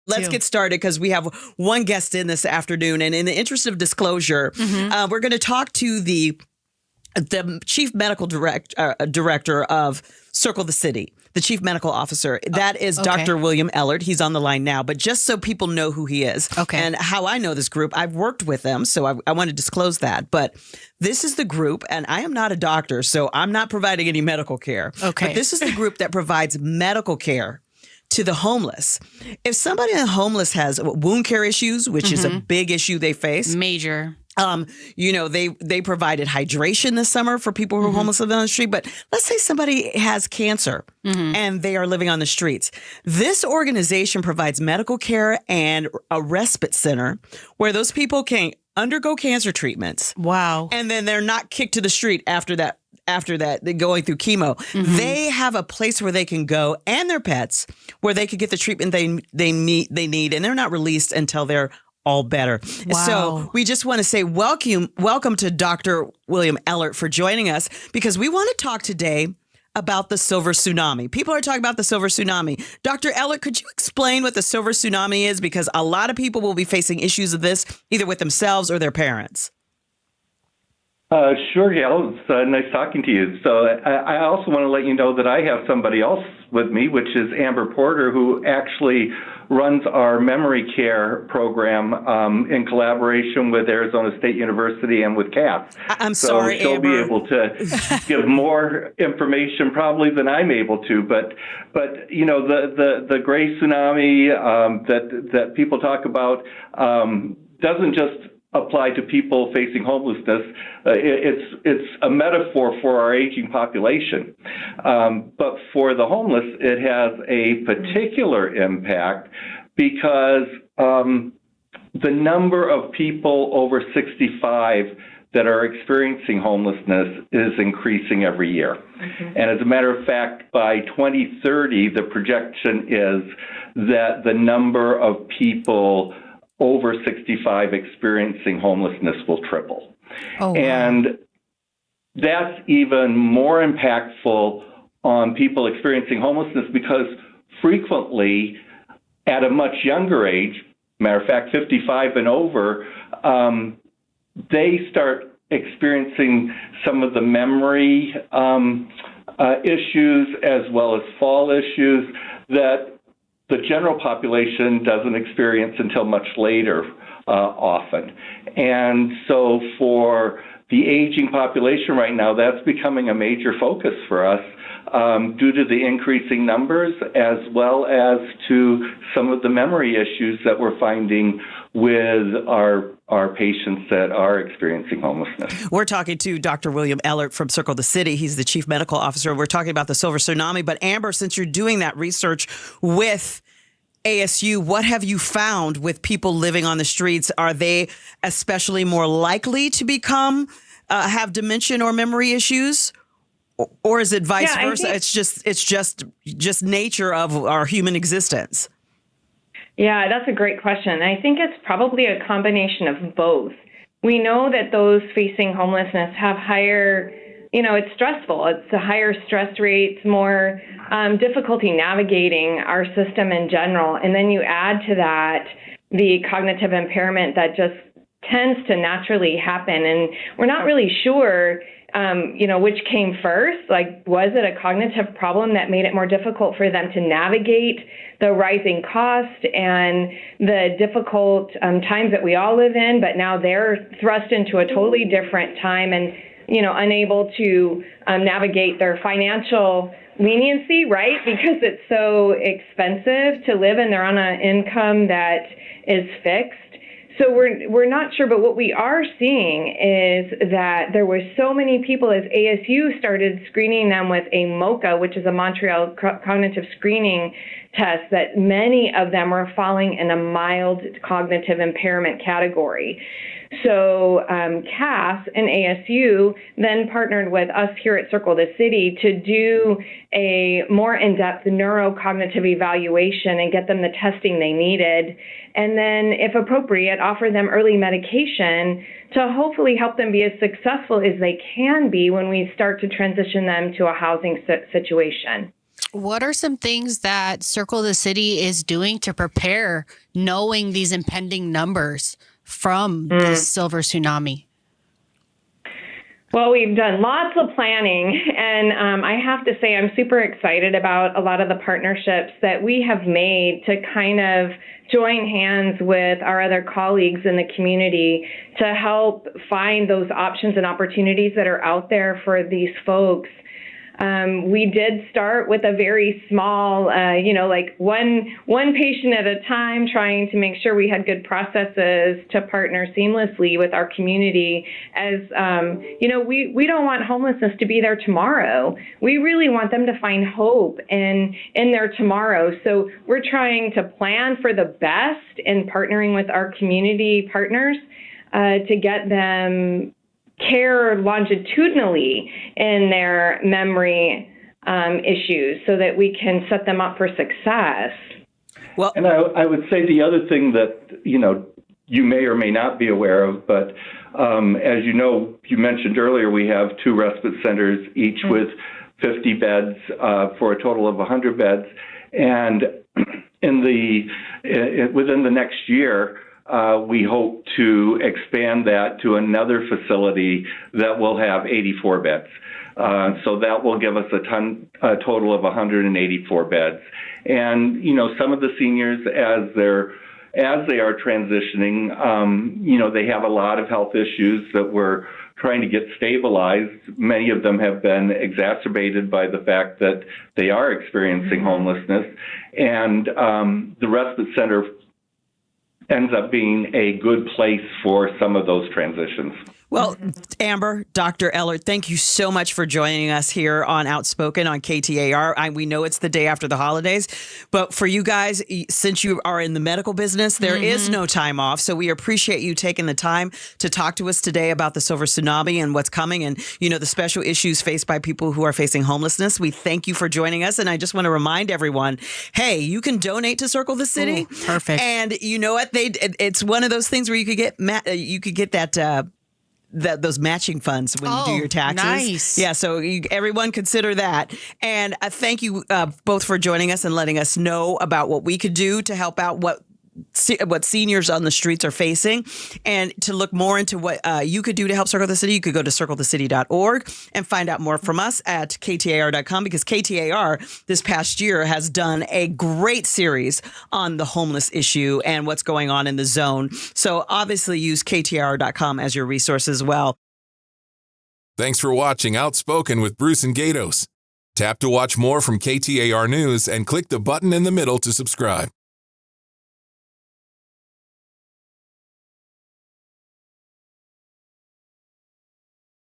Let's get started because we have one guest in this afternoon. And in the interest of disclosure, we're going to talk to the chief medical director of Circle the City, the chief medical officer. That is Dr. William Ellert. He's on the line now. But just so people know who he is and how I know this group, I've worked with them. So I want to disclose that. But this is the group, and I am not a doctor, so I'm not providing any medical care. But this is the group that provides medical care to the homeless. If somebody homeless has wound care issues, which is a big issue they face. Major. They provided hydration this summer for people who are homeless living on the street. But let's say somebody has cancer and they are living on the streets. This organization provides medical care and a respite center where those people can undergo cancer treatments. Wow. And then they're not kicked to the street after that, they're going through chemo. They have a place where they can go and their pets where they could get the treatment they need, and they're not released until they're all better. Wow. So we just want to say welcome to Dr. William Ellert for joining us, because we want to talk today about the silver tsunami. People are talking about the silver tsunami. Dr. Ellert, could you explain what the silver tsunami is? Because a lot of people will be facing issues of this, either with themselves or their parents. Sure, Gayle. It's nice talking to you. So I also want to let you know that I have somebody else with me, which is Amber Porter, who actually runs our memory care program in collaboration with Arizona State University and with CATS. I'm sorry, she'll Amber. be able to give more information probably than I'm able to. But the gray tsunami that people talk about doesn't just apply to people facing homelessness. It's a metaphor for our aging population. But for the homeless, it has a particular impact because the number of people over 65 that are experiencing homelessness is increasing every year. And as a matter of fact, by 2030, the projection is that the number of people over 65 experiencing homelessness will triple. Oh, wow. And that's even more impactful on people experiencing homelessness because frequently at a much younger age, matter of fact, 55 and over, they start experiencing some of the memory issues as well as fall issues that the general population doesn't experience until much later often. And so for the aging population right now, that's becoming a major focus for us due to the increasing numbers as well as to some of the memory issues that we're finding with our patients that are experiencing homelessness. We're talking to Dr. William Ellert from Circle the City. He's the chief medical officer. We're talking about the silver tsunami. But Amber, since you're doing that research with ASU, what have you found with people living on the streets? Are they especially more likely to have dementia or memory issues? Or is it vice versa? It's just nature of our human existence. Yeah, that's a great question. I think it's probably a combination of both. We know that those facing homelessness have higher, it's stressful. It's a higher stress rates, more difficulty navigating our system in general. And then you add to that the cognitive impairment that just tends to naturally happen. And we're not really sure which came first. Like, was it a cognitive problem that made it more difficult for them to navigate the rising cost and the difficult times that we all live in, but now they're thrust into a totally different time and, unable to navigate their financial leniency, right? Because it's so expensive to live and they're on an income that is fixed. So we're not sure, but what we are seeing is that there were so many people as ASU started screening them with a MOCA, which is a Montreal Cognitive Screening Test, that many of them were falling in a mild cognitive impairment category. So CAS and ASU then partnered with us here at Circle the City to do a more in-depth neurocognitive evaluation and get them the testing they needed. And then, if appropriate, offer them early medication to hopefully help them be as successful as they can be when we start to transition them to a housing situation. What are some things that Circle the City is doing to prepare, knowing these impending numbers from the silver tsunami? Well, we've done lots of planning, and I have to say I'm super excited about a lot of the partnerships that we have made to kind of join hands with our other colleagues in the community to help find those options and opportunities that are out there for these folks. We did start with a very small, like one patient at a time, trying to make sure we had good processes to partner seamlessly with our community. As we don't want homelessness to be there tomorrow. We really want them to find hope in their tomorrow. So we're trying to plan for the best in partnering with our community partners to get them care longitudinally in their memory issues so that we can set them up for success. Well, and I would say the other thing that, you may or may not be aware of, but as you mentioned earlier, we have 2 respite centers, each with 50 beds for a total of 100 beds. And within the next year, we hope to expand that to another facility that will have 84 beds. So that will give us a total of 184 beds. And, some of the seniors, as they are transitioning, they have a lot of health issues that we're trying to get stabilized. Many of them have been exacerbated by the fact that they are experiencing homelessness. And the respite center ends up being a good place for some of those transitions. Well, Amber, Dr. Ellert, thank you so much for joining us here on Outspoken on KTAR. We know it's the day after the holidays, but for you guys, since you are in the medical business, there is no time off. So we appreciate you taking the time to talk to us today about the silver tsunami and what's coming and, the special issues faced by people who are facing homelessness. We thank you for joining us. And I just want to remind everyone, hey, you can donate to Circle the City. Ooh, perfect. And you know what? It's one of those things where you could get that those matching funds when you do your taxes. Nice. Yeah, so everyone consider that. And thank you both for joining us and letting us know about what we could do to help out what seniors on the streets are facing. And to look more into what you could do to help Circle the City, you could go to circlethecity.org and find out more from us at KTAR.com, because KTAR this past year has done a great series on the homeless issue and what's going on in the zone. So obviously use KTAR.com as your resource as well. Thanks for watching Outspoken with Bruce and Gatos. Tap to watch more from KTAR News and click the button in the middle to subscribe.